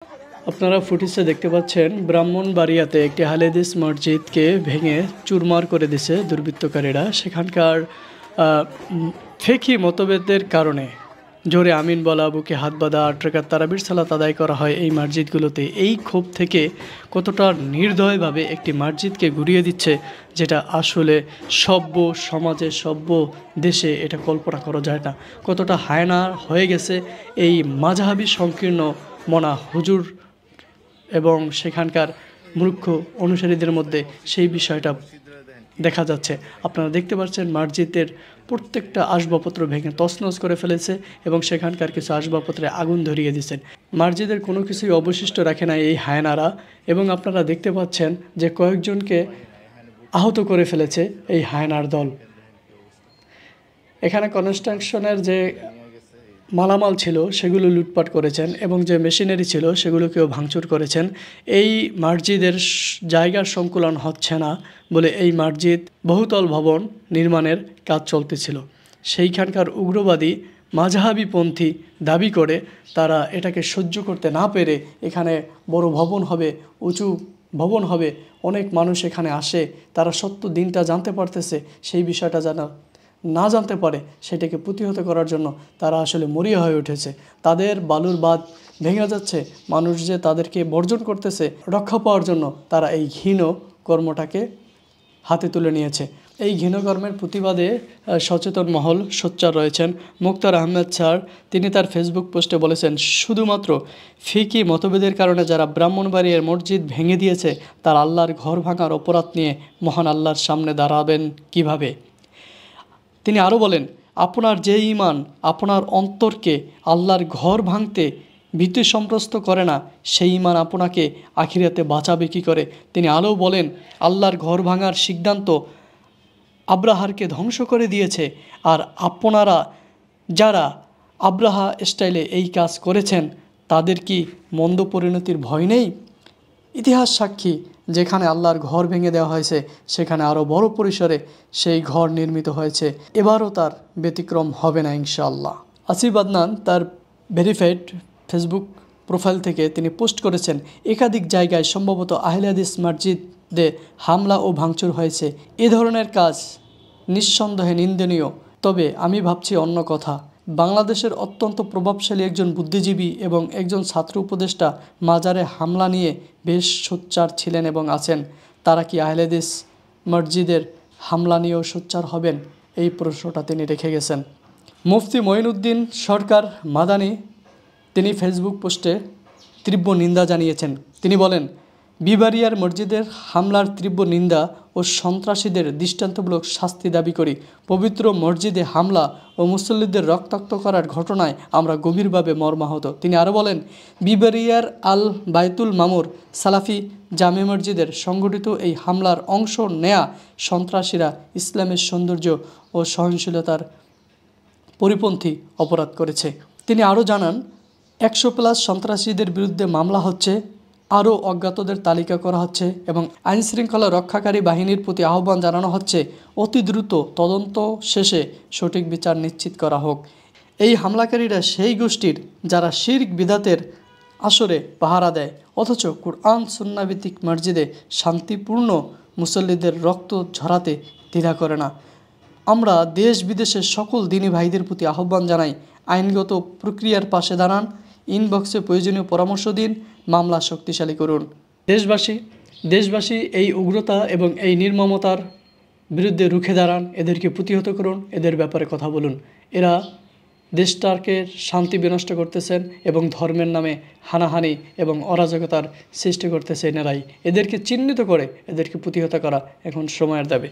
আপনারা ফুটেজে দেখতে পাচ্ছেন ব্রাহ্মণবাড়িয়াতে একটি আহলে হাদিস মসজিদকে ভেঙে চুরমার করে দিয়েছে দুর্বৃত্তকারীরা। সেখানকার ফিকহি মতভেদের কারণে জোরে আমিন বলা, বুকে হাত বাঁধা, 8 রাকাত তারাবির সালাত আদায় করা হয় এই মসজিদগুলোতে। এই ক্ষোভ থেকে কতটা নির্দয়ভাবে একটি মসজিদকে ঘুরিয়ে দিচ্ছে, যেটা আসলে সভ্য সমাজে, সভ্য দেশে এটা কল্পনা করা যায় না। কতটা হায়না হয়ে গেছে এই মাযহাবী সংকীর্ণ মনা হুজুর এবং সেখানকার মূর্খ অনুসারীদের মধ্যে সেই বিষয়টা দেখা যাচ্ছে। আপনারা দেখতে পাচ্ছেন মসজিদের প্রত্যেকটা আসবাবপত্র ভেঙে তছনছ করে ফেলেছে এবং সেখানকার কিছু আসবাবপত্রে আগুন ধরিয়ে দিয়েছেন। মসজিদের কোনো কিছুই অবশিষ্ট রাখে না এই হায়নারা, এবং আপনারা দেখতে পাচ্ছেন যে কয়েকজনকে আহত করে ফেলেছে এই হায়নার দল। এখানে কনস্ট্রাকশনের যে মালামাল ছিল সেগুলো লুটপাট করেছেন এবং যে মেশিনারি ছিল সেগুলোকেও ভাঙচুর করেছেন। এই মসজিদের জায়গার সংকুলন হচ্ছে না বলে এই মসজিদ বহুতল ভবন নির্মাণের কাজ চলতেছিল। সেইখানকার উগ্রবাদী মাযহাবীপন্থী দাবি করে তারা এটাকে সহ্য করতে না পেরে এখানে বড় ভবন হবে, উঁচু ভবন হবে, অনেক মানুষ এখানে আসে, তারা সত্য দিনটা জানতে পারতেছে, সেই বিষয়টা না জানতে পারে সেটাকে প্রতিহত করার জন্য তারা আসলে মরিয়া হয়ে উঠেছে। তাদের বালুর বাঁধ ভেঙে যাচ্ছে, মানুষ যে তাদেরকে বর্জন করতেছে, রক্ষা পাওয়ার জন্য তারা এই ঘৃণ কর্মটাকে হাতে তুলে নিয়েছে। এই ঘৃণ কর্মের প্রতিবাদে সচেতন মহল সোচ্চার রয়েছেন। মুক্তার আহমেদ স্যার তিনি তার ফেসবুক পোস্টে বলেছেন, শুধুমাত্র ফিকি মতভেদের কারণে যারা ব্রাহ্মণবাড়িয়ার মসজিদ ভেঙে দিয়েছে তার আল্লাহর ঘর ভাঙার অপরাধ নিয়ে মহান আল্লাহর সামনে দাঁড়াবেন কিভাবে। তিনি আরও বলেন, আপনার যে ঈমান আপনার অন্তরকে আল্লাহর ঘর ভাঙতে ভীতি সন্ত্রস্ত করে না, সেই ঈমান আপনাকে আখিরাতে বাঁচাবে কী করে। তিনি আরও বলেন, আল্লাহর ঘর ভাঙার সিদ্ধান্ত আব্রাহারকে ধ্বংস করে দিয়েছে, আর আপনারা যারা আব্রাহা স্টাইলে এই কাজ করেছেন তাদের কি মন্দ পরিণতির ভয় নেই? ইতিহাস সাক্ষী, যেখানে আল্লাহর ঘর ভেঙে দেওয়া হয়েছে সেখানে আরও বড় পরিসরে সেই ঘর নির্মিত হয়েছে। এবারও তার ব্যতিক্রম হবে না ইনশাআল্লাহ। আসিফ আদনান তার ভেরিফাইড ফেসবুক প্রোফাইল থেকে তিনি পোস্ট করেছেন, একাধিক জায়গায় সম্ভবত আহলে হাদিস মসজিদে হামলা ও ভাঙচুর হয়েছে। এ ধরনের কাজ নিঃসন্দেহে নিন্দনীয়, তবে আমি ভাবছি অন্য কথা। বাংলাদেশের অত্যন্ত প্রভাবশালী একজন বুদ্ধিজীবী এবং একজন ছাত্র উপদেষ্টা মাজারে হামলা নিয়ে বেশ সোচ্চার ছিলেন এবং আছেন। তারা কি আহলে হাদিস মসজিদের হামলা নিয়েও সোচ্চার হবেন? এই প্রশ্নটা তিনি রেখে গেছেন। মুফতি মঈনুদ্দিন সরকার মাদানী তিনি ফেসবুক পোস্টে তীব্র নিন্দা জানিয়েছেন। তিনি বলেন, বিবারিয়ার মসজিদের হামলার তীব্র নিন্দা ও সন্ত্রাসীদের দৃষ্টান্তমূলক শাস্তি দাবি করি। পবিত্র মসজিদে হামলা ও মুসল্লিদের রক্তাক্ত করার ঘটনায় আমরা গভীরভাবে মর্মাহত। তিনি আরও বলেন, বিবারিয়ার আল বাইতুল মামুর সালাফি জামে মসজিদের সংগঠিত এই হামলার অংশ নেয়া সন্ত্রাসীরা ইসলামের সৌন্দর্য ও সহনশীলতার পরিপন্থী অপরাধ করেছে। তিনি আরও জানান, 100+ সন্ত্রাসীদের বিরুদ্ধে মামলা হচ্ছে, আরও অজ্ঞাতদের তালিকা করা হচ্ছে এবং আইনশৃঙ্খলা রক্ষাকারী বাহিনীর প্রতি আহ্বান জানানো হচ্ছে অতি দ্রুত তদন্ত শেষে সঠিক বিচার নিশ্চিত করা হোক। এই হামলাকারীরা সেই গোষ্ঠীর যারা শিরক বিদাতের আসরে পাহারা দেয়, অথচ কুরআন সুন্নাহভিত্তিক মসজিদে শান্তিপূর্ণ মুসল্লিদের রক্ত ঝরাতে দ্বিধা করে না। আমরা দেশ বিদেশের সকল দ্বীনী ভাইদের প্রতি আহ্বান জানাই, আইনগত প্রক্রিয়ার পাশে দাঁড়ান, ইনবক্সে প্রয়োজনীয় পরামর্শ দিন, মামলা শক্তিশালী করুন। দেশবাসী এই উগ্রতা এবং এই নির্মমতার বিরুদ্ধে রুখে দাঁড়ান, এদেরকে প্রতিহত করুন, এদের ব্যাপারে কথা বলুন। এরা দেশটাকে শান্তি বিনষ্ট করতেছেন এবং ধর্মের নামে হানাহানি এবং অরাজকতার সৃষ্টি করতেছে এনারাই। এদেরকে চিহ্নিত করে এদেরকে প্রতিহত করা এখন সময়ের দাবি।